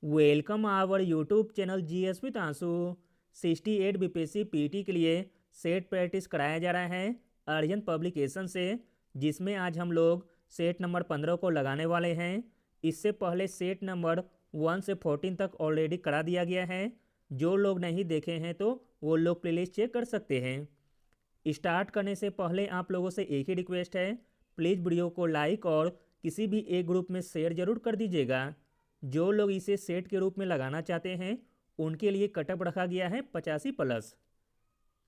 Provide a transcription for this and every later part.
Welcome our YouTube channel GS with Ansu. 68 BPSC PT के लिए set practice कराया जा रहा है अर्जन पब्लिकेशन से, जिसमें आज हम लोग सेट नंबर 15 को लगाने वाले हैं। इससे पहले सेट नंबर 1 से 14 तक ऑलरेडी करा दिया गया है। जो लोग नहीं देखे हैं तो वो लोग प्लेलिस्ट चेक कर सकते हैं। स्टार्ट करने से पहले आप लोगों से एक ही रिक्वेस्ट है, प्लीज़ वीडियो को लाइक और किसी भी एक ग्रुप में शेयर जरूर कर दीजिएगा। जो लोग इसे सेट के रूप में लगाना चाहते हैं उनके लिए कटअप रखा गया है 85+।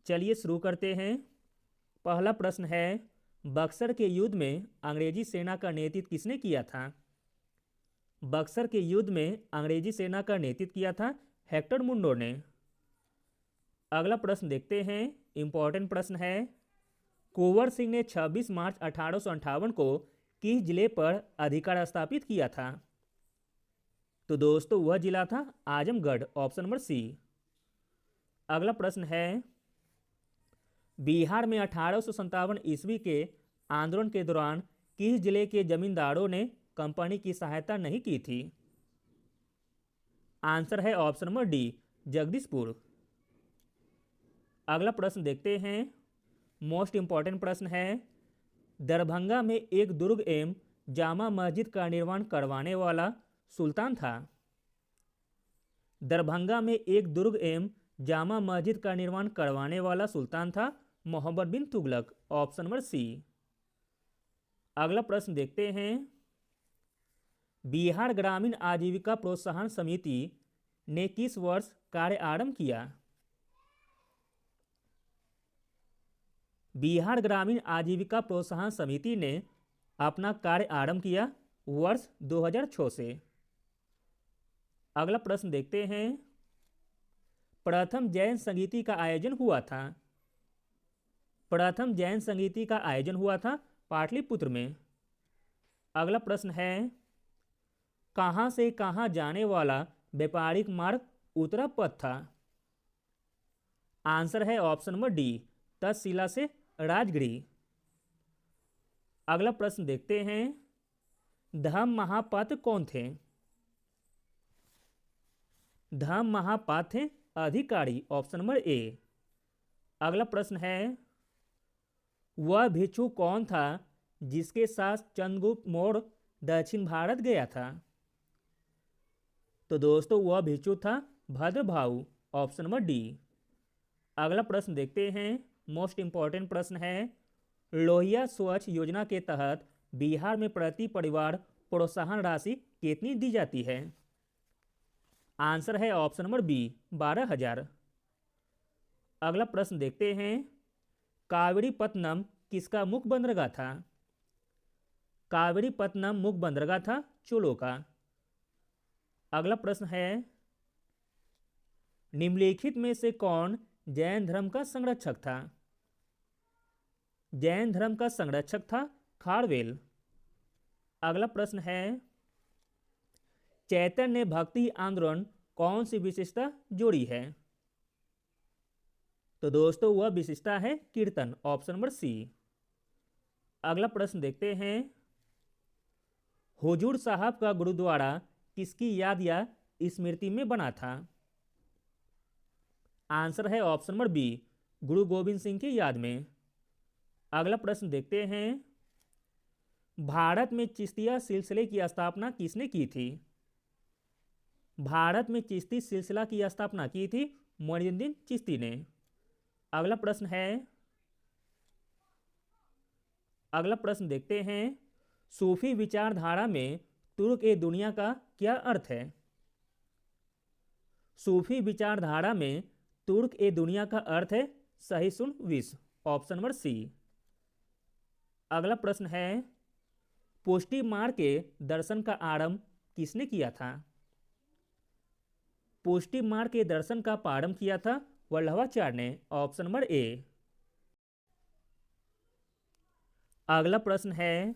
चलिए शुरू करते हैं। पहला प्रश्न है, बक्सर के युद्ध में अंग्रेजी सेना का नेतृत्व किसने किया था? बक्सर के युद्ध में अंग्रेजी सेना का नेतृत्व किया था हेक्टर मुंडो ने। अगला प्रश्न देखते हैं, इंपॉर्टेंट प्रश्न है। कुंवर सिंह ने 26 मार्च 1858 को किस जिले पर अधिकार स्थापित किया था? तो दोस्तों वह जिला था आजमगढ़, ऑप्शन नंबर सी। अगला प्रश्न है, बिहार में 1857 ईस्वी के आंदोलन के दौरान किस जिले के जमींदारों ने कंपनी की सहायता नहीं की थी? आंसर है ऑप्शन नंबर डी, जगदीशपुर। अगला प्रश्न देखते हैं, मोस्ट इंपॉर्टेंट प्रश्न है। दरभंगा में एक दुर्ग एवं जामा मस्जिद का निर्माण करवाने वाला सुल्तान था? दरभंगा में एक दुर्ग एवं जामा मस्जिद का निर्माण करवाने वाला सुल्तान था मोहम्मद बिन तुगलक, ऑप्शन नंबर सी। अगला प्रश्न देखते हैं, बिहार ग्रामीण आजीविका प्रोत्साहन समिति ने किस वर्ष कार्य आरंभ किया? बिहार ग्रामीण आजीविका प्रोत्साहन समिति ने अपना कार्य आरंभ किया वर्ष 2006 से। अगला प्रश्न देखते हैं, प्रथम जैन संगीति का आयोजन हुआ था? प्रथम जैन संगीति का आयोजन हुआ था पाटलिपुत्र में। अगला प्रश्न है, कहां से कहां जाने वाला व्यापारिक मार्ग उत्तरा पथ था? आंसर है ऑप्शन नंबर डी, तक्षशिला से राजगीर। अगला प्रश्न देखते हैं, धम्म महापात्र कौन थे? धम्म महापात्र अधिकारी, ऑप्शन नंबर ए। अगला प्रश्न है, वह भिक्षु कौन था जिसके साथ चंद्रगुप्त मौर्य दक्षिण भारत गया था? तो दोस्तों वह भिक्षु था भद्रभाऊ, ऑप्शन नंबर डी। अगला प्रश्न देखते हैं, मोस्ट इंपॉर्टेंट प्रश्न है। लोहिया स्वच्छ योजना के तहत बिहार में प्रति परिवार प्रोत्साहन राशि कितनी दी जाती है? आंसर है ऑप्शन नंबर बी, 12,000। अगला प्रश्न देखते हैं, कावेरीपत्तनम किसका मुख्य बंदरगाह था? कावेरीपत्तनम मुख्य बंदरगाह था चोलों का। अगला प्रश्न है, निम्नलिखित में से कौन जैन धर्म का संरक्षक था? जैन धर्म का संरक्षक था खारवेल। अगला प्रश्न है, चैतन्य भक्ति आंदोलन कौन सी विशेषता जोड़ी है? तो दोस्तों वह विशेषता है कीर्तन, ऑप्शन नंबर सी। अगला प्रश्न देखते हैं, हुजूर साहब का गुरुद्वारा किसकी याद या स्मृति में बना था? आंसर है ऑप्शन नंबर बी, गुरु गोविंद सिंह की याद में। अगला प्रश्न देखते हैं, भारत में चिश्तिया सिलसिले की स्थापना किसने की थी? भारत में चिश्ती सिलसिला की स्थापना की थी मोइनुद्दीन चिश्ती ने। अगला प्रश्न है, अगला प्रश्न देखते हैं, सूफी विचारधारा में तुर्क ए दुनिया का क्या अर्थ है? सूफी विचारधारा में तुर्क ए दुनिया का अर्थ है सहिष्णु विश्व, ऑप्शन नंबर सी। अगला प्रश्न है, पुष्टि मार्ग के दर्शन का आरंभ किसने किया था? पुष्टि मार्ग के दर्शन का प्रारंभ किया था वल्लभाचार्य ने, ऑप्शन नंबर ए। अगला प्रश्न है,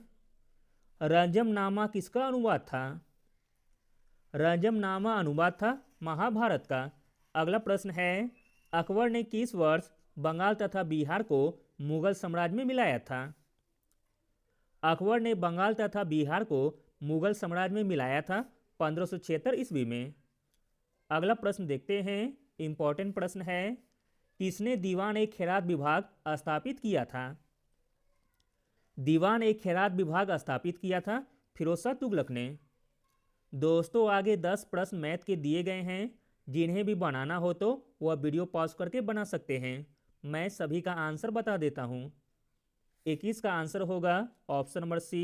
रंजमनामा किसका अनुवाद था? रंजमनामा अनुवाद था महाभारत का। अगला प्रश्न है, अकबर ने किस वर्ष बंगाल तथा बिहार को मुगल साम्राज्य में मिलाया था? अकबर ने बंगाल तथा बिहार को मुगल साम्राज्य में मिलाया था 1576 ईस्वी में। अगला प्रश्न देखते हैं, इंपॉर्टेंट प्रश्न है, किसने दीवान ए खैरात विभाग स्थापित किया था? दीवान ए खैरात विभाग स्थापित किया था फिरोज शाह तुगलक ने। दोस्तों आगे 10 प्रश्न मैथ के दिए गए हैं, जिन्हें भी बनाना हो तो वह वीडियो पॉज करके बना सकते हैं। मैं सभी का आंसर बता देता हूँ। 21 का आंसर होगा ऑप्शन नंबर सी।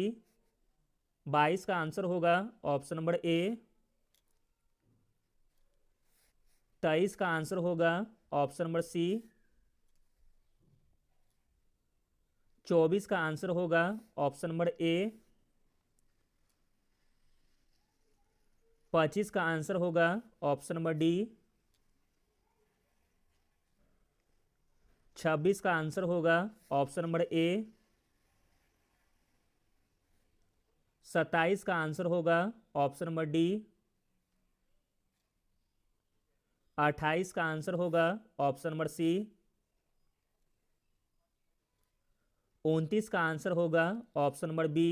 22 का आंसर होगा ऑप्शन नंबर ए। 23 का आंसर होगा ऑप्शन नंबर सी। 24 का आंसर होगा ऑप्शन नंबर ए। 25 का आंसर होगा ऑप्शन नंबर डी। 26 का आंसर होगा ऑप्शन नंबर ए। 27 का आंसर होगा ऑप्शन नंबर डी। 28 का आंसर होगा ऑप्शन नंबर सी। 29 का आंसर होगा ऑप्शन नंबर बी।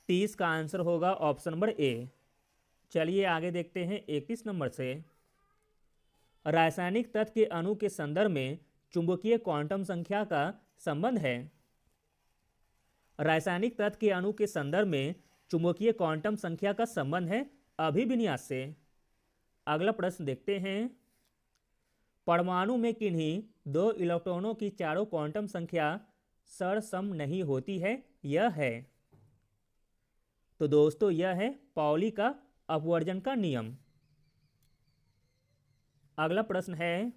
30 का आंसर होगा ऑप्शन नंबर ए। चलिए आगे देखते हैं 31 नंबर से। रासायनिक तत्व के अणु के संदर्भ में चुंबकीय क्वांटम संख्या का संबंध है। रासायनिक तत्व के अणु के संदर्भ में चुंबकीय क्वांटम संख्या का संबंध है अभिविन्यास से। अगला प्रश्न देखते हैं, परमाणु में किन्हीं 2 इलेक्ट्रॉनों की चारों क्वांटम संख्या सरसम नहीं होती है, यह है। तो दोस्तों यह है पाउली का अपवर्जन का नियम। अगला प्रश्न है,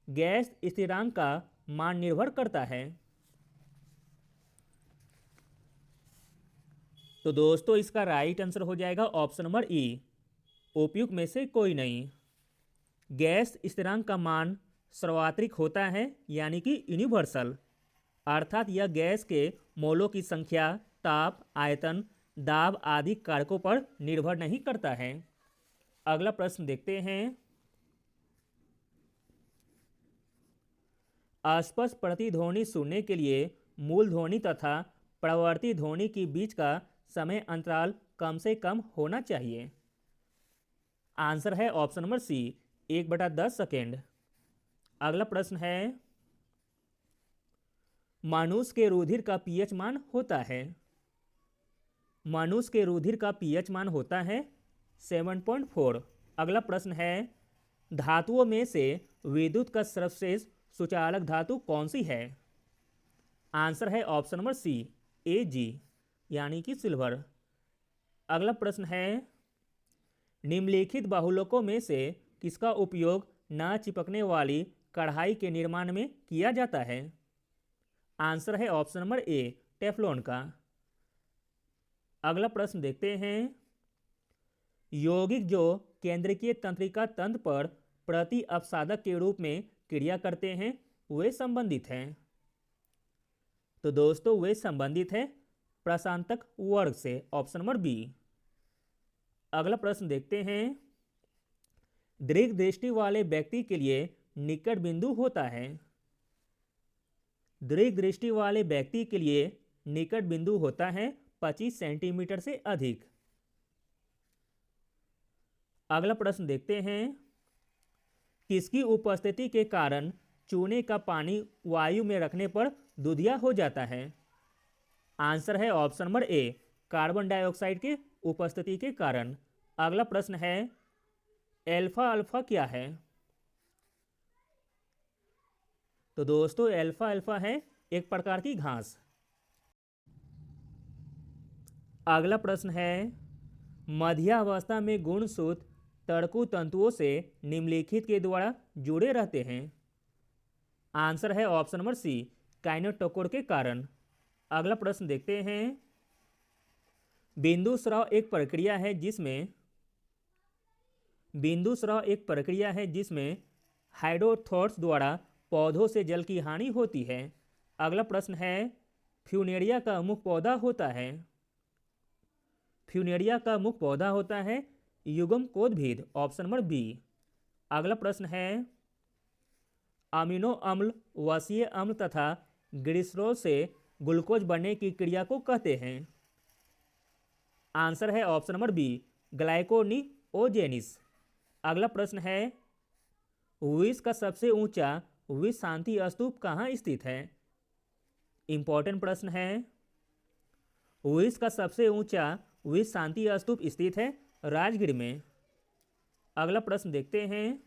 गैस स्थिरांक का मान निर्भर करता है। तो दोस्तों इसका राइट आंसर हो जाएगा ऑप्शन नंबर ई, उपयुक्त में से कोई नहीं। गैस स्थिरांक का मान सार्वत्रिक होता है, यानी कि यूनिवर्सल, अर्थात यह गैस के मोलों की संख्या, ताप, आयतन, दाब आदि कारकों पर निर्भर नहीं करता है। अगला प्रश्न देखते हैं, स्पष्ट प्रतिध्वनि सुनने के लिए मूल ध्वनि तथा प्रवर्ती ध्वनि के बीच का समय अंतराल कम से कम होना चाहिए। आंसर है ऑप्शन नंबर सी, 1/10 सेकेंड। अगला प्रश्न है, मनुष्य के रुधिर का पीएच मान होता है। मनुष्य के रुधिर का पीएच मान होता है 7.4। अगला प्रश्न है, धातुओं में से विद्युत का सर्वश्रेष्ठ सुचालक धातु कौन सी है? आंसर है ऑप्शन नंबर सी, Ag, यानी कि सिल्वर। अगला प्रश्न है, निम्नलिखित बाहुल्यों में से किसका उपयोग न चिपकने वाली कढ़ाई के निर्माण में किया जाता है? आंसर है ऑप्शन नंबर ए, टेफ्लॉन का। अगला प्रश्न देखते हैं, यौगिक जो केंद्रीय तंत्रिका तंत्र पर प्रति अपसादक के रूप में क्रिया करते हैं वे संबंधित हैं। तो दोस्तों वे संबंधित है प्रशांतक वर्ग से, ऑप्शन नंबर बी। अगला प्रश्न देखते हैं, दीर्घ दृष्टि वाले व्यक्ति के लिए निकट बिंदु होता है। दीर्घ दृष्टि वाले व्यक्ति के लिए निकट बिंदु होता है 25 सेंटीमीटर से अधिक। अगला प्रश्न देखते हैं, किसकी उपस्थिति के कारण चूने का पानी वायु में रखने पर दूधिया हो जाता है? आंसर है ऑप्शन नंबर ए, कार्बन डाइऑक्साइड के उपस्थिति के कारण। अगला प्रश्न है, एल्फा अल्फा क्या है? तो दोस्तों एल्फा अल्फा है एक प्रकार की घास। अगला प्रश्न है, मध्यावस्था में गुणसूत्र तड़कू तंतुओं से निम्नलिखित के द्वारा जुड़े रहते हैं। आंसर है ऑप्शन नंबर सी, काइनेटोकोर के कारण। अगला प्रश्न देखते हैं, बिंदु स्राव एक प्रक्रिया है जिसमें हाइड्रोथोर्स द्वारा पौधों से जल की हानि होती है। अगला प्रश्न है, फ्यूनेरिया का मुख्य पौधा होता है युग्म कोदभीद, ऑप्शन नंबर बी। अगला प्रश्न है, अमीनो अम्ल, वसीय अम्ल तथा ग्लिसरॉल से ग्लूकोज बनने की क्रिया को कहते हैं? आंसर है ऑप्शन नंबर बी, ग्लाइकोनिओजेनिस। अगला प्रश्न है, विश्व का सबसे ऊंचा विश्व शांति स्तूप कहाँ स्थित है? इंपॉर्टेंट प्रश्न है। विश्व का सबसे ऊंचा विश्व शांति स्तूप स्थित है राजगीर में। अगला प्रश्न देखते हैं,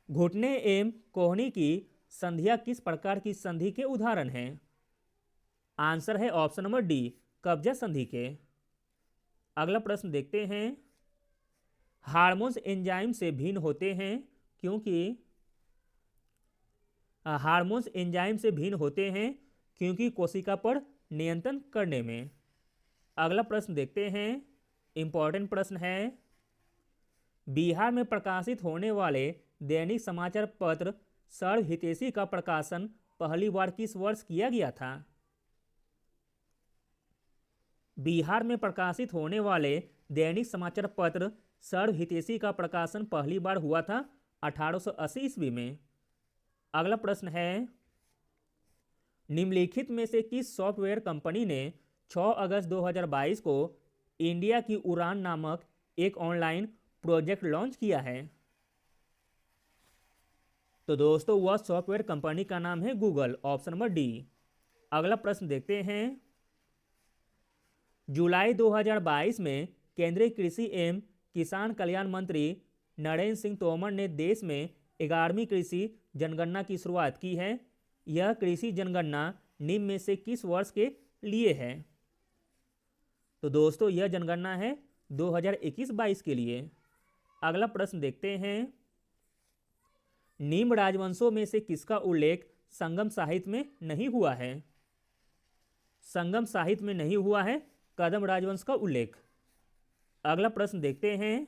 घुटने एवं कोहनी की संधियां किस प्रकार की संधि के उदाहरण हैं? आंसर है ऑप्शन नंबर डी, कब्जा संधि के। अगला प्रश्न देखते हैं, हार्मोन्स एंजाइम से भिन्न होते हैं क्योंकि हार्मोन्स एंजाइम से भिन्न होते हैं क्योंकि कोशिका पर नियंत्रण करने में। अगला प्रश्न देखते हैं, इंपॉर्टेंट प्रश्न है, बिहार में प्रकाशित होने वाले दैनिक समाचार पत्र सर्वहितैषी का प्रकाशन पहली बार किस वर्ष किया गया था? बिहार में प्रकाशित होने वाले दैनिक समाचार पत्र सर्वहितैषी का प्रकाशन पहली बार हुआ था 1880 ईस्वी में। अगला प्रश्न है, निम्नलिखित में से किस सॉफ्टवेयर कंपनी ने 6 अगस्त 2022 को इंडिया की उड़ान नामक एक ऑनलाइन प्रोजेक्ट लॉन्च किया है? तो दोस्तों वह सॉफ्टवेयर कंपनी का नाम है गूगल, ऑप्शन नंबर डी। अगला प्रश्न देखते हैं, जुलाई 2022 में केंद्रीय कृषि एवं किसान कल्याण मंत्री नरेंद्र सिंह तोमर ने देश में 11वीं कृषि जनगणना की शुरुआत की है। यह कृषि जनगणना निम्न में से किस वर्ष के लिए है? तो दोस्तों यह जनगणना है 2021-22 के लिए। अगला प्रश्न देखते हैं, निम्न राजवंशों में से किसका उल्लेख संगम साहित्य में नहीं हुआ है? संगम साहित्य में नहीं हुआ है कदम राजवंश का उल्लेख। अगला प्रश्न देखते हैं,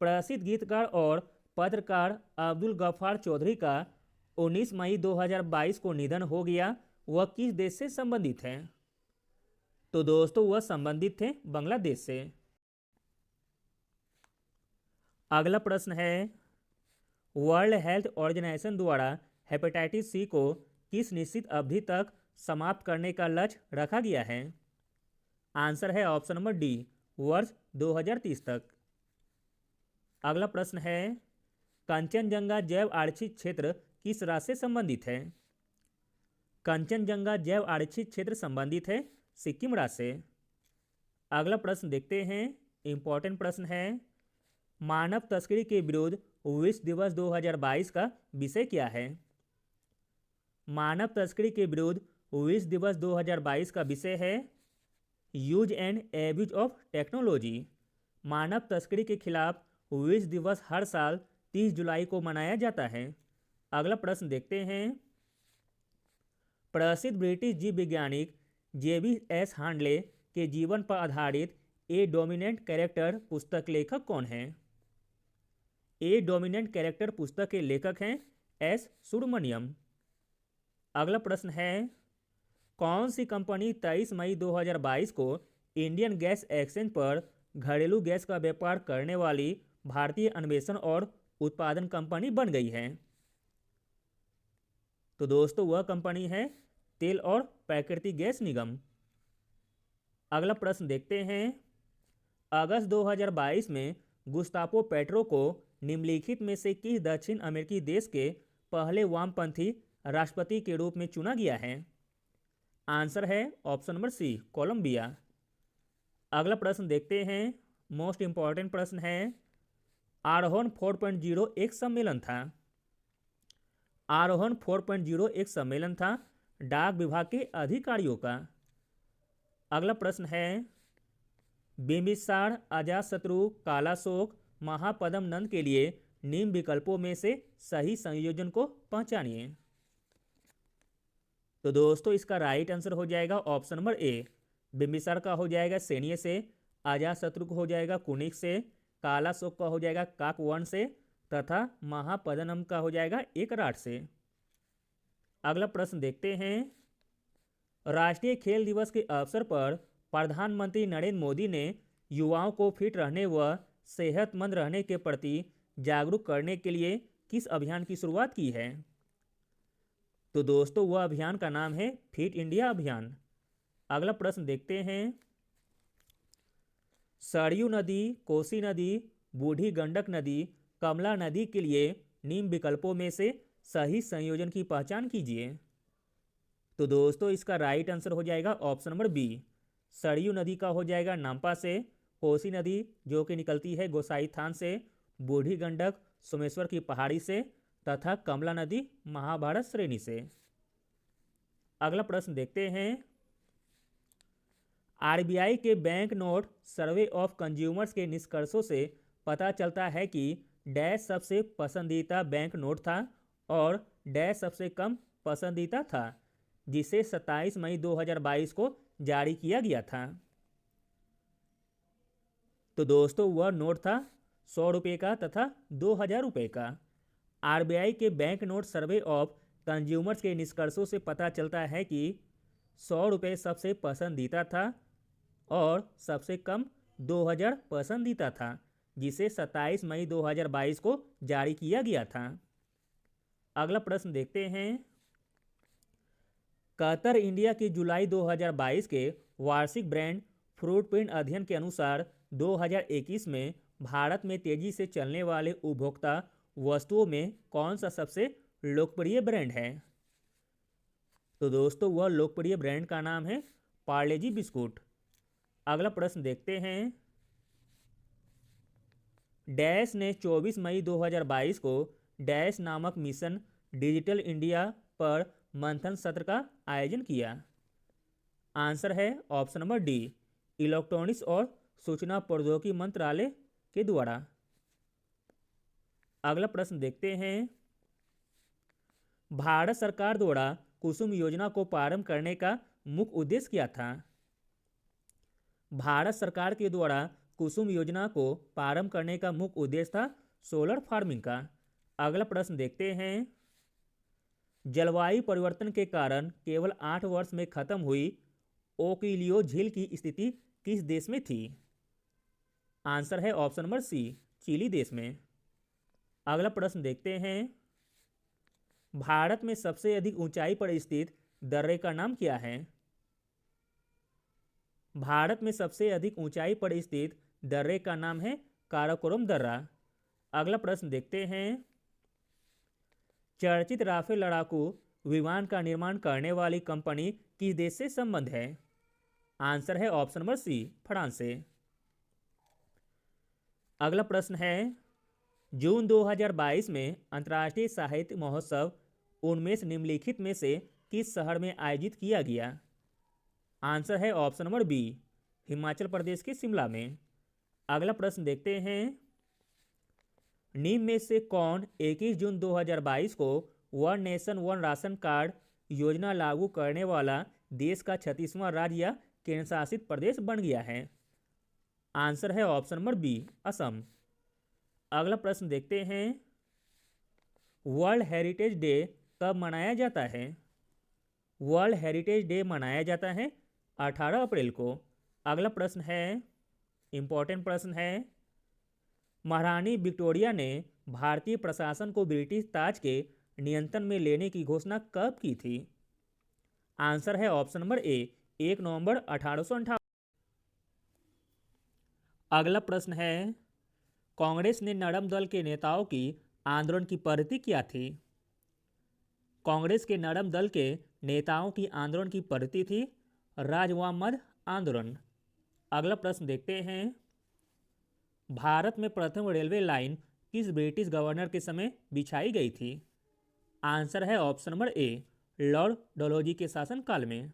प्रसिद्ध गीतकार और पत्रकार अब्दुल गफ्फार चौधरी का 19 मई 2022 को निधन हो गया। वह किस देश से संबंधित है? तो दोस्तों वह संबंधित थे बांग्लादेश से। अगला प्रश्न है, वर्ल्ड हेल्थ ऑर्गेनाइजेशन द्वारा हेपेटाइटिस सी को किस निश्चित अवधि तक समाप्त करने का लक्ष्य रखा गया है? आंसर है ऑप्शन नंबर डी, वर्ष 2030 तक। अगला प्रश्न है, कंचनजंगा जैव आरक्षित क्षेत्र किस राज्य से संबंधित है? कंचनजंगा जैव आरक्षित क्षेत्र संबंधित है सिक्किम राज्य से। अगला प्रश्न देखते हैं, इंपॉर्टेंट प्रश्न है, मानव तस्करी के विरुद्ध विश्व दिवस 2022 का विषय क्या है? मानव तस्करी के विरुद्ध विश्व दिवस 2022 का विषय है use and abuse of technology. मानव तस्करी के खिलाफ विश्व दिवस हर साल 30 जुलाई को मनाया जाता है। अगला प्रश्न देखते हैं, प्रसिद्ध ब्रिटिश जीव वैज्ञानिक जेबी.एस. हांडले के जीवन पर आधारित ए डोमिनेंट कैरेक्टर पुस्तक लेखक कौन है? ए डोमिनेंट कैरेक्टर पुस्तक के लेखक हैं एस. सुब्रमण्यम। अगला प्रश्न है, कौन सी कंपनी 23 मई 2022 को इंडियन गैस एक्सचेंज पर घरेलू गैस का व्यापार करने वाली भारतीय अन्वेषण और उत्पादन कंपनी बन गई है? तो दोस्तों वह कंपनी है तेल और प्राकृतिक गैस निगम। अगला प्रश्न देखते हैं, अगस्त 2022 में गुस्तापो पेट्रो को निम्नलिखित में से किस दक्षिण अमेरिकी देश के पहले वामपंथी राष्ट्रपति के रूप में चुना गया है? आंसर है ऑप्शन नंबर सी, कोलंबिया। अगला प्रश्न देखते हैं, मोस्ट इंपॉर्टेंट प्रश्न है, आरोहण 4.0 एक सम्मेलन था। आरोहण 4.0 एक सम्मेलन था डाक विभाग के अधिकारियों का। अगला प्रश्न है, बिंबिसार, अजातशत्रु, कालाशोक, महापद्म नंद के लिए निम्न विकल्पों में से सही संयोजन को पहचानिए। तो दोस्तों इसका राइट आंसर हो जाएगा ऑप्शन नंबर ए, बिंबिसार का हो जाएगा सैन्य से, अजातशत्रु को हो जाएगा कुनिक से, कालाशोक का हो जाएगा काकवर्ण से तथा महापद्म का हो जाएगा एकराट से। अगला प्रश्न देखते हैं, राष्ट्रीय खेल दिवस के अवसर पर प्रधानमंत्री नरेंद्र मोदी ने युवाओं को फिट रहने व सेहतमंद रहने के प्रति जागरूक करने के लिए किस अभियान की शुरुआत की है? तो दोस्तों वह अभियान का नाम है फिट इंडिया अभियान। अगला प्रश्न देखते हैं, सरयू नदी, कोसी नदी, बूढ़ी गंडक नदी, कमला नदी के लिए निम्न विकल्पों में से सही संयोजन की पहचान कीजिए। तो दोस्तों इसका राइट आंसर हो जाएगा ऑप्शन नंबर बी। सरयू नदी का हो जाएगा नाम्पा से, कोसी नदी जो कि निकलती है गोसाई थान से, बूढ़ी गंडक सोमेश्वर की पहाड़ी से तथा कमला नदी महाभारत श्रेणी से। अगला प्रश्न देखते हैं, आरबीआई के bank note survey of consumers के निष्कर्षों से पता चलता है कि डैश सबसे पसंदीदा बैंक नोट था और डैश सबसे कम पसंदीदा था, जिसे 27 मई 2022 को जारी किया गया था। तो दोस्तों वह नोट था 100 रुपये का तथा 2000 रुपये का। आरबीआई के bank note survey of consumers के निष्कर्षों से पता चलता है कि 100 रुपये सबसे पसंदीदा था और सबसे कम 2000 पसंदीदा था, जिसे 27 मई 2022 को जारी किया गया था। अगला प्रश्न देखते हैं, कतर इंडिया की जुलाई 2022 के वार्षिक ब्रांड फ्रूट प्रिंट अध्ययन के अनुसार 2021 में भारत में तेजी से चलने वाले उपभोक्ता वस्तुओं में कौन सा सबसे लोकप्रिय ब्रांड है। तो दोस्तों वह लोकप्रिय ब्रांड का नाम है पार्ले जी बिस्कुट। अगला प्रश्न देखते हैं, डैश ने 24 मई 2022 को डैश नामक मिशन डिजिटल इंडिया पर मंथन सत्र का आयोजन किया। आंसर है ऑप्शन नंबर डी, इलेक्ट्रॉनिक्स और सूचना प्रौद्योगिकी मंत्रालय के द्वारा। अगला प्रश्न देखते हैं, भारत सरकार द्वारा कुसुम योजना को प्रारंभ करने का मुख्य उद्देश्य क्या था। भारत सरकार के द्वारा कुसुम योजना को प्रारंभ करने का मुख्य उद्देश्य था सोलर फार्मिंग का। अगला प्रश्न देखते हैं, जलवायु परिवर्तन के कारण केवल 8 वर्ष में खत्म हुई ओकिलियो झील की स्थिति किस देश में थी। आंसर है ऑप्शन नंबर सी, चिली देश में। अगला प्रश्न देखते हैं, भारत में सबसे अधिक ऊंचाई पर स्थित दर्रे का नाम क्या है। भारत में सबसे अधिक ऊंचाई पर स्थित दर्रे का नाम है काराकोरम दर्रा। अगला प्रश्न देखते हैं, चर्चित राफेल लड़ाकू विमान का निर्माण करने वाली कंपनी किस देश से संबंध है। आंसर है ऑप्शन नंबर सी, फ्रांस से। अगला प्रश्न है, जून 2022 में अंतर्राष्ट्रीय साहित्य महोत्सव उनमें निम्नलिखित में से किस शहर में आयोजित किया गया। आंसर है option number B, Himachal Pradesh के शिमला में। अगला प्रश्न देखते हैं, निम्न में से कौन 21 जून 2022 को one nation one ration card योजना लागू करने वाला देश का 36वां राज्य या केंद्र शासित प्रदेश बन गया है। आंसर है ऑप्शन नंबर बी, असम। अगला प्रश्न देखते हैं, वर्ल्ड हेरिटेज डे कब मनाया जाता है। वर्ल्ड हेरिटेज डे मनाया जाता है 18 अप्रैल को। अगला प्रश्न है, इंपॉर्टेंट प्रश्न है, महारानी विक्टोरिया ने भारतीय प्रशासन को ब्रिटिश ताज के नियंत्रण में लेने की घोषणा कब की थी। आंसर है ऑप्शन नंबर ए, 1 नवंबर 1858। अगला प्रश्न है, कांग्रेस ने नरम दल के नेताओं की आंदोलन की पद्धति क्या थी। कांग्रेस के नरम दल के नेताओं की आंदोलन की पद्धति थी राजवामद आंदोलन। अगला प्रश्न देखते हैं, भारत में प्रथम रेलवे लाइन किस ब्रिटिश गवर्नर के समय बिछाई गई थी। आंसर है ऑप्शन नंबर ए, लॉर्ड डलहौजी के शासनकाल में।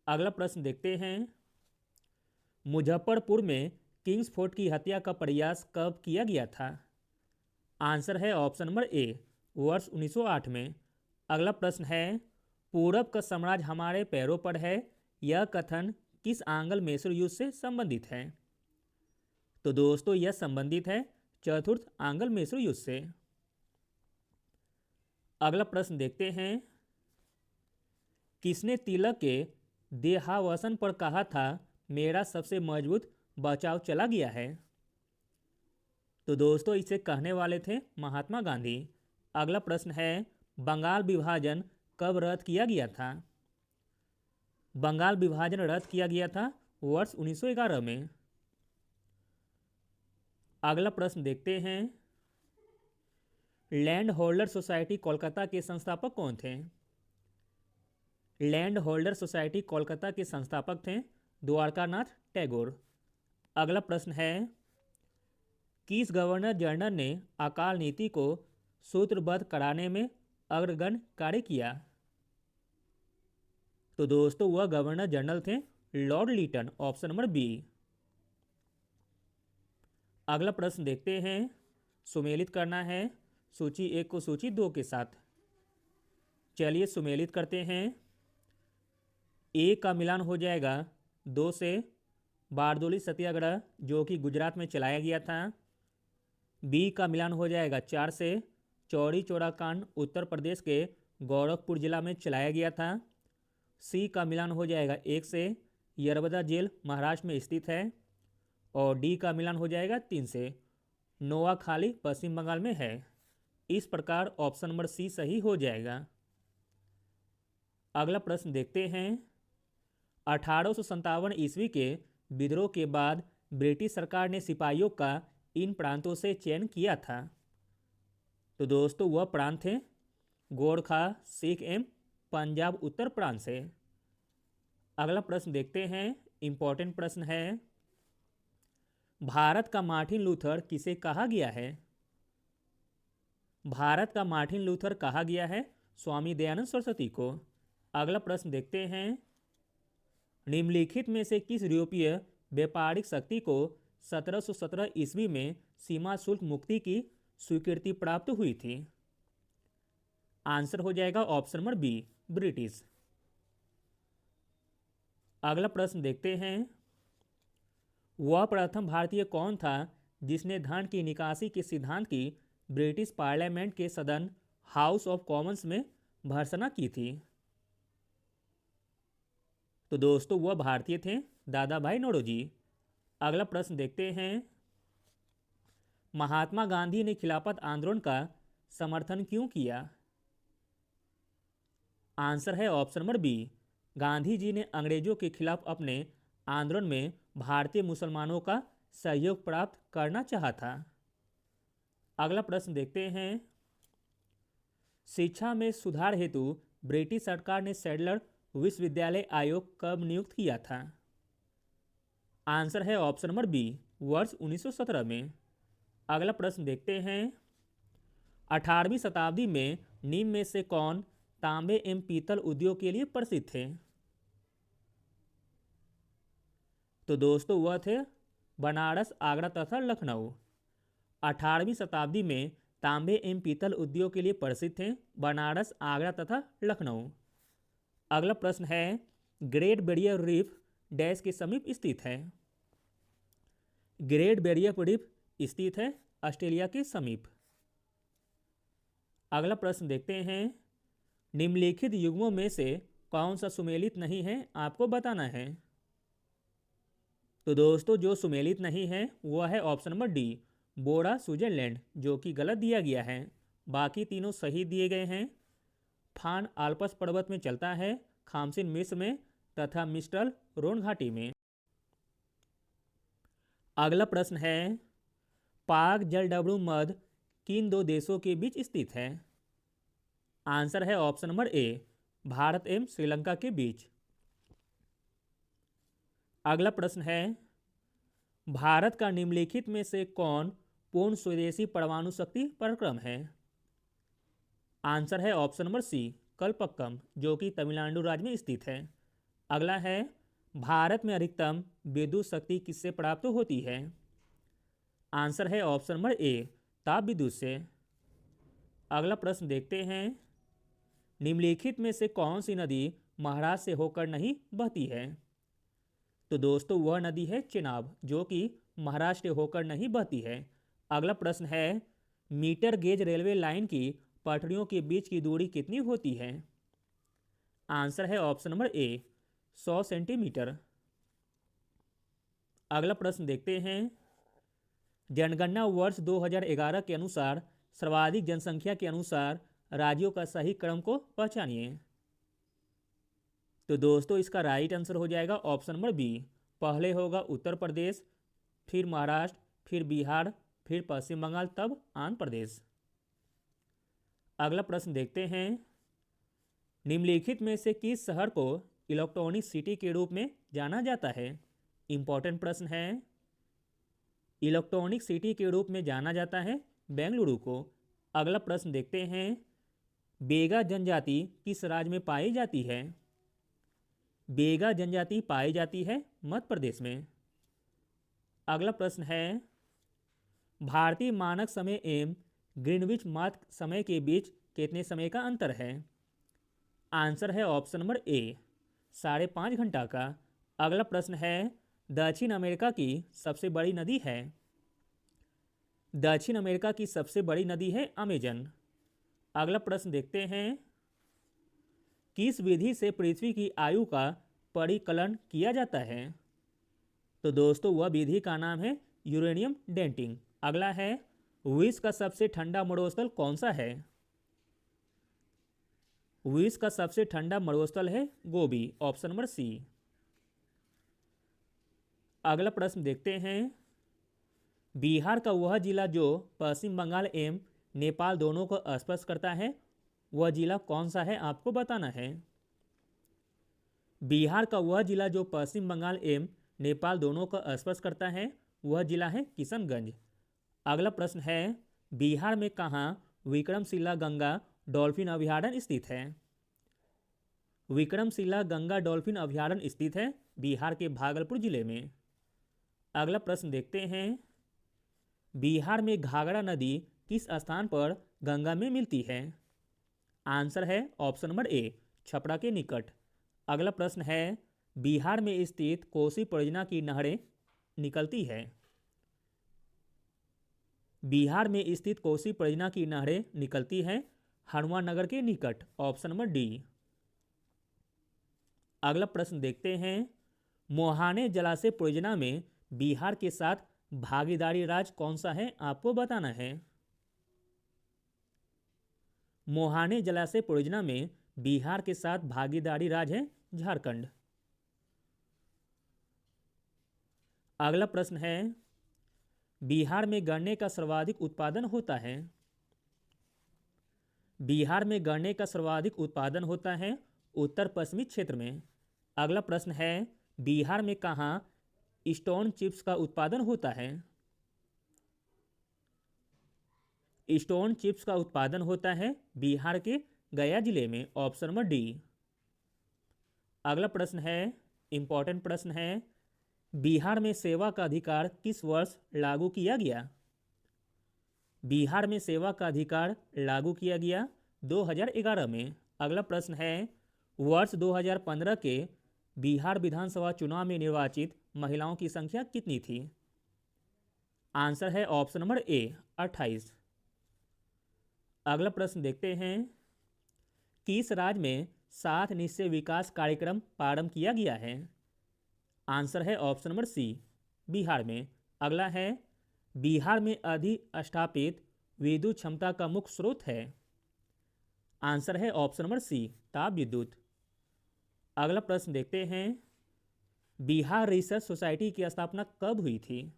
अगला प्रश्न देखते हैं, मुजफ्फरपुर में किंग्स फोर्ट की हत्या का प्रयास कब किया गया था। आंसर है ऑप्शन नंबर ए, वर्ष 1908 में। अगला प्रश्न है, पूरब का साम्राज्य हमारे पैरों पर है, यह कथन किस आंग्ल मैसूर युद्ध से संबंधित है। तो दोस्तों यह संबंधित है चतुर्थ आंग्ल मैसूर युद्ध से। अगला प्रश्न देखते हैं, किसने तिलक के देहावसान पर कहा था मेरा सबसे मजबूत बचाव चला गया है। तो दोस्तों इसे कहने वाले थे महात्मा गांधी। अगला प्रश्न है, बंगाल विभाजन कब रद्द किया गया था? बंगाल विभाजन रद्द किया गया था वर्ष 1911 में। अगला प्रश्न देखते हैं, लैंड होल्डर सोसाइटी कोलकाता के संस्थापक कौन थे? लैंड होल्डर सोसाइटी कोलकाता के संस्थापक थे द्वारकानाथ टैगोर। अगला प्रश्न है, किस गवर्नर जनरल ने अकाल नीति को सूत्रबद्ध कराने में अग्रगण्य कार्य किया? तो दोस्तों वह गवर्नर जनरल थे Lord Lytton, option number B. अगला प्रश्न देखते हैं, सुमेलित करना है सूची 1 को सूची 2 के साथ। चलिए सुमेलित करते हैं। ए का मिलान हो जाएगा 2 से बारदोली सत्याग्रह जो कि गुजरात में चलाया गया था। बी का मिलान हो जाएगा 4 से चौरी चौरा कांड उत्तर प्रदेश के गोरखपुर जिला में चलाया गया था। सी का मिलान हो जाएगा 1 से यरबदा जेल महाराष्ट्र में स्थित है। और डी का मिलान हो जाएगा 3 से नोआखाली पश्चिम बंगाल में है। इस प्रकार ऑप्शन नंबर सी सही हो जाएगा। अगला प्रश्न देखते हैं, 1857 ईस्वी के विद्रोह के बाद ब्रिटिश सरकार ने सिपाहियों का इन प्रांतों से चयन किया था। तो दोस्तों वह प्रांत थे गोरखा, सिख एवं पंजाब उत्तर प्रांत से। अगला प्रश्न देखते हैं, इंपॉर्टेंट प्रश्न है, भारत का मार्टिन लूथर किसे कहा गया है? भारत का मार्टिन लूथर कहा गया है स्वामी दयानंद सरस्वती को। अगला प्रश्न देखते हैं, निम्नलिखित में से किस यूरोपीय व्यापारिक शक्ति को 1717 ईस्वी में सीमा शुल्क मुक्ति की स्वीकृति प्राप्त हुई थी? आंसर हो जाएगा ऑप्शन नंबर बी, ब्रिटिश। अगला प्रश्न देखते हैं, वह प्रथम भारतीय कौन था जिसने धन की निकासी के सिद्धांत की ब्रिटिश पार्लियामेंट के सदन हाउस ऑफ कॉमन्स में भर्त्सना की थी? तो दोस्तों वह भारतीय थे दादा भाई नौरोजी। अगला प्रश्न देखते हैं, महात्मा गांधी ने खिलाफत आंदोलन का समर्थन क्यों किया? आंसर है option number B, Gandhi ji ने अंग्रेजों के खिलाफ अपने आंदोलन में भारतीय मुसलमानों का सहयोग प्राप्त करना चाहा था। अगला प्रश्न देखते हैं, शिक्षा में सुधार हेतु ब्रिटिश सरकार ने सैडलर विश्वविद्यालय आयोग कब नियुक्त किया था? आंसर है ऑप्शन नंबर बी, वर्ष 1917 में। अगला प्रश्न देखते हैं, 18वीं शताब्दी में निम्न में से कौन तांबे एवं पीतल उद्योग के लिए प्रसिद्ध थे? तो दोस्तों वह थे बनारस, आगरा तथा लखनऊ। 18वीं शताब्दी में तांबे एवं पीतल उद्योग के लिए प्रसिद्ध थे बनारस, आगरा तथा लखनऊ। अगला प्रश्न है, ग्रेट बैरियर रीफ डैश के समीप स्थित है? ग्रेट बैरियर रीफ स्थित है ऑस्ट्रेलिया के समीप। अगला प्रश्न देखते हैं, निम्नलिखित युग्मों में से कौन सा सुमेलित नहीं है आपको बताना है। तो दोस्तों जो सुमेलित नहीं है वह है ऑप्शन नंबर डी, बोरा स्विट्जरलैंड, जो कि गलत दिया गया है। बाकी तीनों सही दिए गए हैं। फान आल्प्स पर्वत में चलता है, खामसिन मिस्र में तथा मिस्टल रोन घाटी में। अगला प्रश्न है, पाक जलडमरू मध्य किन दो देशों के बीच स्थित है? आंसर है ऑप्शन नंबर ए, भारत एवं श्रीलंका के बीच। अगला प्रश्न है, भारत का निम्नलिखित में से कौन पूर्ण स्वदेशी परमाणु शक्ति कार्यक्रम है? आंसर है ऑप्शन नंबर सी, कलपक्कम, जो कि तमिलनाडु राज्य में स्थित है। अगला है, भारत में अधिकतम विद्युत शक्ति किससे प्राप्त होती है? आंसर है ऑप्शन नंबर ए, ताप विद्युत से। अगला प्रश्न देखते हैं, निम्नलिखित में से कौन सी नदी महाराष्ट्र से होकर नहीं बहती है? तो दोस्तों वह नदी है चेनाब, जो कि महाराष्ट्र से होकर नहीं बहती है। अगला प्रश्न है, मीटर गेज रेलवे लाइन की पटरियों के बीच की दूरी कितनी होती है? आंसर है ऑप्शन नंबर ए, 100 सेंटीमीटर। अगला प्रश्न देखते हैं, जनगणना वर्ष 2011 के अनुसार सर्वाधिक जनसंख्या के अनुसार राज्यों का सही क्रम को पहचानिए। तो दोस्तों इसका राइट आंसर हो जाएगा ऑप्शन नंबर बी। पहले होगा उत्तर प्रदेश, फिर महाराष्ट्र, फिर बिहार, फिर पश्चिम बंगाल, तब आंध्र प्रदेश। अगला प्रश्न देखते हैं, निम्नलिखित में से किस शहर को इलेक्ट्रॉनिक सिटी के रूप में जाना जाता है? इंपॉर्टेंट प्रश्न है। इलेक्ट्रॉनिक सिटी के रूप में जाना जाता है बेंगलुरु को। अगला प्रश्न देखते हैं, बेगा जनजाति किस राज्य में पाई जाती है? बेगा जनजाति पाई जाती है मध्य प्रदेश में। अगला प्रश्न है, भारतीय मानक समय एवं ग्रीनविच माध्य समय के बीच कितने समय का अंतर है? आंसर है ऑप्शन नंबर ए, 5.5 घंटा का। अगला प्रश्न है, दक्षिण अमेरिका की सबसे बड़ी नदी है? दक्षिण अमेरिका की सबसे बड़ी नदी है अमेजन। अगला प्रश्न देखते हैं, किस विधि से पृथ्वी की आयु का परिकलन किया जाता है? तो दोस्तों वह विधि का नाम है यूरेनियम डेंटिंग। अगला है, विश्व का सबसे ठंडा मरुस्थल कौन सा है? विश्व का सबसे ठंडा मरुस्थल है गोबी, ऑप्शन नंबर सी। अगला प्रश्न देखते हैं, बिहार का वह जिला जो पश्चिम बंगाल एवं नेपाल दोनों को स्पर्श करता है, वह जिला कौन सा है आपको बताना है। बिहार का वह जिला जो पश्चिम बंगाल एवं नेपाल दोनों को स्पर्श करता है, वह जिला है किशनगंज। अगला प्रश्न है, बिहार में कहाँ विक्रमशिला गंगा डॉल्फिन अभयारण्य स्थित है? विक्रमशिला गंगा डॉल्फिन अभयारण्य स्थित है बिहार के भागलपुर जिले में। अगला प्रश्न देखते हैं, बिहार में घाघरा नदी किस स्थान पर गंगा में मिलती है? आंसर है ऑप्शन नंबर ए, छपरा के निकट। अगला प्रश्न है, बिहार में स्थित कोसी परियोजना की नहरें निकलती है? बिहार में स्थित कोसी परियोजना की नहरें निकलती हैं हनुमान नगर के निकट, ऑप्शन नंबर डी। अगला प्रश्न देखते हैं, मोहाने जलाशय परियोजना में बिहार के साथ भागीदारी राज्य कौन सा है आपको बताना है। मोहाने जलाशय परियोजना में बिहार के साथ भागीदारी राज्य है झारखंड। अगला प्रश्न है, बिहार में गन्ने का सर्वाधिक उत्पादन होता है? बिहार में गन्ने का सर्वाधिक उत्पादन होता है उत्तर पश्चिमी क्षेत्र में। अगला प्रश्न है, बिहार में कहाँ स्टोन चिप्स का उत्पादन होता है? स्टोन चिप्स का उत्पादन होता है बिहार के गया जिले में, ऑप्शन नंबर डी। अगला प्रश्न है, इंपॉर्टेंट प्रश्न है, बिहार में सेवा का अधिकार किस वर्ष लागू किया गया? बिहार में सेवा का अधिकार लागू किया गया 2011 में। अगला प्रश्न है, वर्ष 2015 के बिहार विधानसभा चुनाव में निर्वाचित महिलाओं की संख्या कितनी थी? आंसर है ऑप्शन नंबर ए, 28। अगला प्रश्न देखते हैं, किस राज्य में 7 निश्चय विकास कार्यक्रम प्रारंभ किया गया है? आंसर है ऑप्शन नंबर सी, बिहार में। अगला है, बिहार में अधिस्थापित विद्युत क्षमता का मुख्य स्रोत है? आंसर है ऑप्शन नंबर सी, ताप विद्युत। अगला प्रश्न देखते हैं, बिहार रिसर्च सोसाइटी की स्थापना कब हुई थी?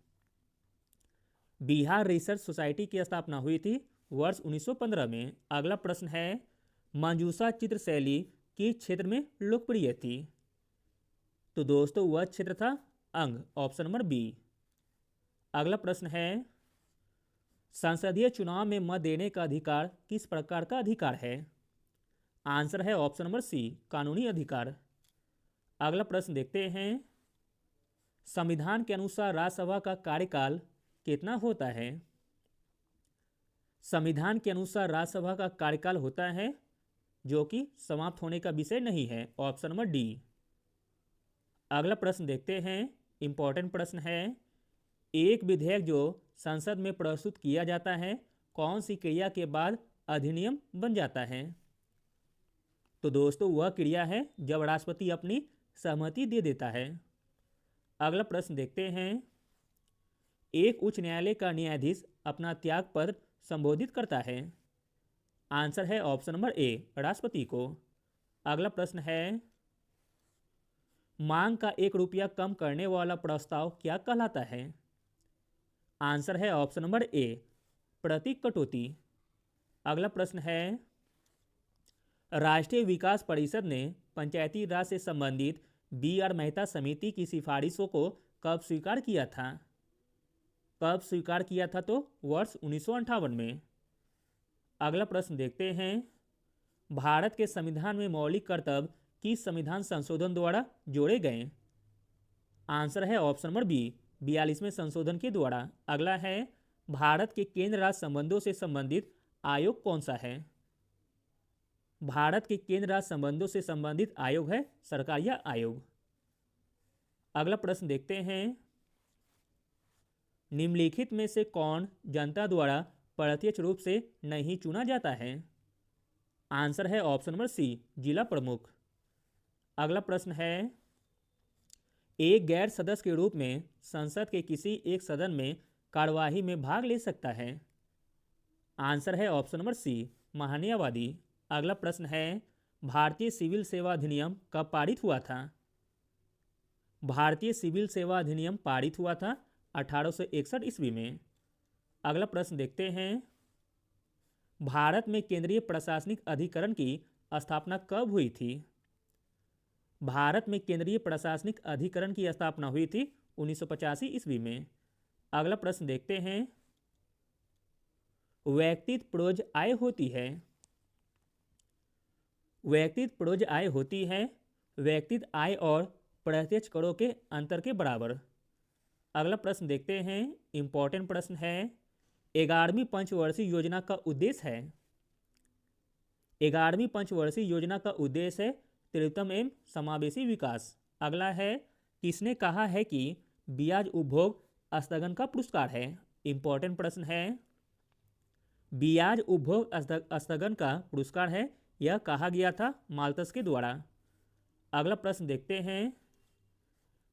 बिहार रिसर्च सोसाइटी की स्थापना हुई थी वर्ष 1915 में। अगला प्रश्न है, मंजूषा चित्र शैली किस क्षेत्र में लोकप्रिय थी? तो दोस्तों वह क्षेत्र था अंग, ऑप्शन नंबर बी। अगला प्रश्न है, संसदीय चुनाव में मत देने का अधिकार किस प्रकार का अधिकार है? आंसर है ऑप्शन नंबर सी, कानूनी अधिकार। अगला प्रश्न देखते हैं, संविधान के अनुसार राज्यसभा का कार्यकाल कितना होता है? संविधान के अनुसार राज्यसभा का कार्यकाल होता है जो कि समाप्त होने का विषय नहीं है, ऑप्शन नंबर डी। अगला प्रश्न देखते हैं, इंपॉर्टेंट प्रश्न है, एक विधेयक जो संसद में प्रस्तुत किया जाता है कौन सी क्रिया के बाद अधिनियम बन जाता है? तो दोस्तों वह क्रिया है जब राष्ट्रपति अपनी सहमति दे देता है। अगला प्रश्न देखते हैं, एक उच्च न्यायालय का न्यायाधीश अपना त्यागपत्र संबोधित करता है? आंसर है ऑप्शन नंबर ए, राष्ट्रपति को। अगला प्रश्न है, मांग का 1 रुपया कम करने वाला प्रस्ताव क्या कहलाता है? आंसर है ऑप्शन नंबर ए, प्रतीक कटौती। अगला प्रश्न है, राष्ट्रीय विकास परिषद ने पंचायती राज से संबंधित बी.आर. मेहता समिति की सिफारिशों को कब स्वीकार किया था? कब स्वीकार किया था? तो वर्ष 1958 में। अगला प्रश्न देखते हैं, भारत के संविधान में मौलिक कर्तव्य किस संविधान संशोधन द्वारा जोड़े गए? आंसर है ऑप्शन नंबर बी, 42वें संशोधन के द्वारा। अगला है, भारत के केंद्र राज्य संबंधों से संबंधित आयोग कौन सा है? भारत के केंद्र राज्य संबंधों से संबंधित आयोग है सरकारिया आयोग। अगला प्रश्न देखते हैं, निम्नलिखित में से कौन जनता द्वारा प्रत्यक्ष रूप से नहीं चुना जाता है? आंसर है ऑप्शन नंबर सी, जिला प्रमुख। अगला प्रश्न है, एक गैर सदस्य के रूप में संसद के किसी एक सदन में कार्यवाही में भाग ले सकता है? आंसर है ऑप्शन नंबर सी, महान्यायवादी। अगला प्रश्न है, भारतीय सिविल सेवा अधिनियम कब पारित हुआ था? भारतीय सिविल सेवा अधिनियम पारित हुआ था 1861 ईस्वी में। अगला प्रश्न देखते हैं, भारत में केंद्रीय प्रशासनिक अधिकरण की स्थापना कब हुई थी? भारत में केंद्रीय प्रशासनिक अधिकरण की स्थापना हुई थी 1985 ईस्वी में। अगला प्रश्न देखते हैं, व्यक्तिगत प्रोज आय होती है? व्यक्तिगत प्रोज आय होती है व्यक्तिगत आय और प्रत्यक्ष करों के अंतर के बराबर। अगला प्रश्न देखते हैं, इंपॉर्टेंट प्रश्न है, 11वीं पंचवर्षीय योजना का उद्देश्य है? 11वीं पंचवर्षीय योजना का उद्देश्य है त्रितम एवं समावेशी विकास। अगला है, किसने कहा है कि ब्याज उपभोग स्थगन का पुरस्कार है? इंपॉर्टेंट प्रश्न है, ब्याज उपभोग स्थगन का पुरस्कार है, यह कहा गया था माल्थस के द्वारा। अगला प्रश्न देखते हैं,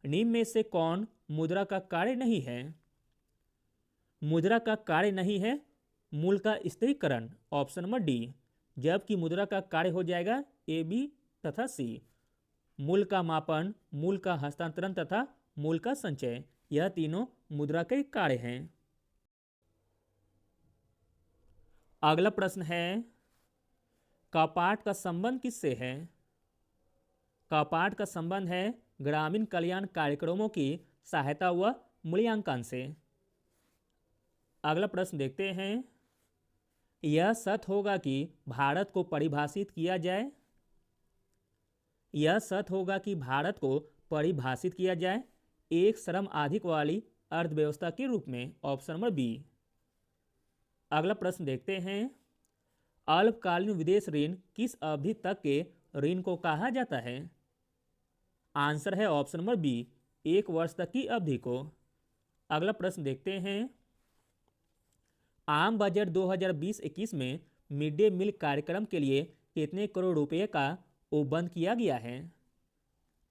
निम्न में से कौन मुद्रा का कार्य नहीं है? मुद्रा का कार्य नहीं है मूल का स्थिरीकरण, ऑप्शन नंबर डी। जबकि मुद्रा का कार्य हो जाएगा ए, बी तथा सी। मूल का मापन, मूल का हस्तांतरण तथा मूल का संचय, यह तीनों मुद्रा के कार्य हैं। अगला प्रश्न है, कपाट का संबंध किससे है? कपाट का संबंध है ग्रामीण कल्याण कार्यक्रमों की सहायता व मूल्यांकन से। अगला प्रश्न देखते हैं, यह सत्य होगा कि भारत को परिभाषित किया जाए? यह सत्य होगा कि भारत को परिभाषित किया जाए एक श्रम अधिक वाली अर्थव्यवस्था के रूप में, ऑप्शन नंबर बी। अगला प्रश्न देखते हैं, अल्पकालीन विदेश ऋण किस अवधि तक के ऋण को कहा जाता है? आंसर है ऑप्शन नंबर बी, 1 वर्ष तक की अवधि को। अगला प्रश्न देखते हैं, आम बजट 2020-21 में मिड डे मील कार्यक्रम के लिए कितने करोड़ रुपए का उपबंध किया गया है?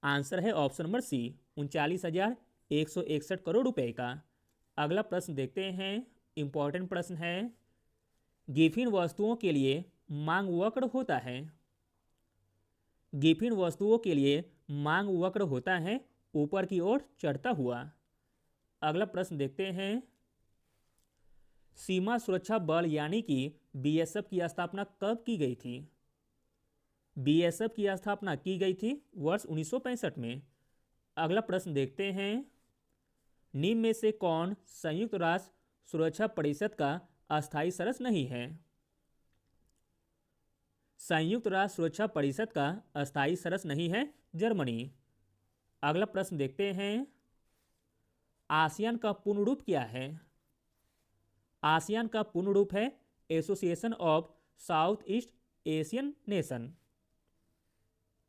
आंसर है ऑप्शन नंबर सी, 39,161 करोड़ रुपए का। अगला प्रश्न देखते हैं, इंपॉर्टेंट प्रश्न है, गिफिन वस्तुओं के लिए मांग वक्र होता है? गिफिन वस्तुओं के लिए मांग वक्र होता है ऊपर की ओर चढ़ता हुआ। अगला प्रश्न देखते हैं, सीमा सुरक्षा बल यानी कि बीएसएफ की स्थापना कब की गई थी? बीएसएफ की स्थापना की गई थी वर्ष 1965 में। अगला प्रश्न देखते हैं, निम्न में से कौन संयुक्त राष्ट्र सुरक्षा परिषद का अस्थायी सदस्य नहीं है? संयुक्त राष्ट्र सुरक्षा परिषद का अस्थायी सदस्य नहीं है जर्मनी। अगला प्रश्न देखते हैं, आसियान का पूर्ण रूप क्या है? आसियान का पूर्ण रूप है association of south east Asian nation.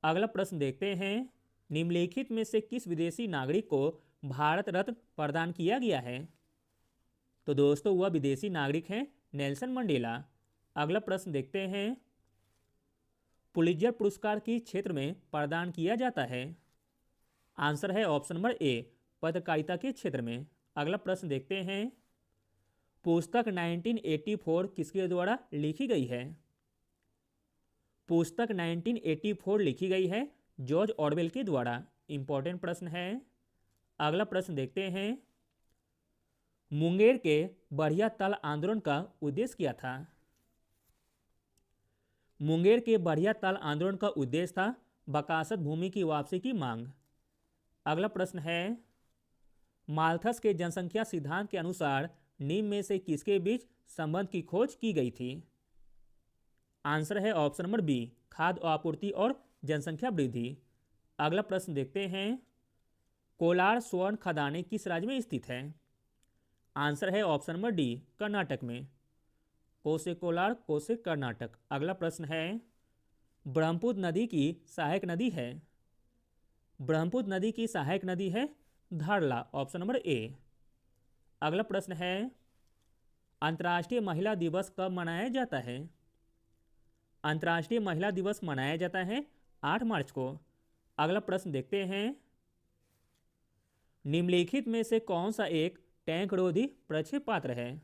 अगला प्रश्न देखते हैं, निम्नलिखित में से किस विदेशी नागरिक को भारत रत्न प्रदान किया गया है? तो दोस्तों वह विदेशी नागरिक हैं नेल्सन मंडेला। अगला प्रश्न देखते हैं, पुलित्जर पुरस्कार किस क्षेत्र में प्रदान किया जाता है? आंसर है ऑप्शन नंबर ए, पत्रकारिता के क्षेत्र में। अगला प्रश्न देखते हैं, पुस्तक 1984 किसके द्वारा लिखी गई है? पुस्तक 1984 लिखी गई है जॉर्ज ऑरवेल के द्वारा? इंपॉर्टेंट प्रश्न है। अगला प्रश्न देखते हैं, मुंगेर के बढ़िया ताल आंदोलन का उद्देश्य क्या था? मुंगेर के बढ़िया ताल आंदोलन का उद्देश्य था बकासत भूमि की वापसी की मांग। अगला प्रश्न है, माल्थस के जनसंख्या सिद्धांत के अनुसार निम्न में से किसके बीच संबंध की खोज की गई थी? आंसर है ऑप्शन नंबर बी, खाद्य आपूर्ति और जनसंख्या वृद्धि। अगला प्रश्न देखते हैं, कोलार स्वर्ण खदानें किस राज्य में स्थित है? आंसर है ऑप्शन नंबर डी, कर्नाटक में। कोसे कोलार, कोसे कर्नाटक। अगला प्रश्न है, ब्रह्मपुत्र नदी की सहायक नदी है? ब्रह्मपुत्र नदी की सहायक नदी है धरला, ऑप्शन नंबर ए। अगला प्रश्न है, अंतर्राष्ट्रीय महिला दिवस कब मनाया जाता है? अंतर्राष्ट्रीय महिला दिवस मनाया जाता है 8 मार्च को। अगला प्रश्न देखते हैं, निम्नलिखित में से कौन सा एक टैंक रोधी प्रक्षेपास्त्र है?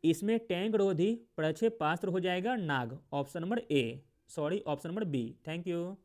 इसमें टैंक रोधी प्रक्षेपास्त्र हो जाएगा Nag, option number A, sorry option number B. Thank you.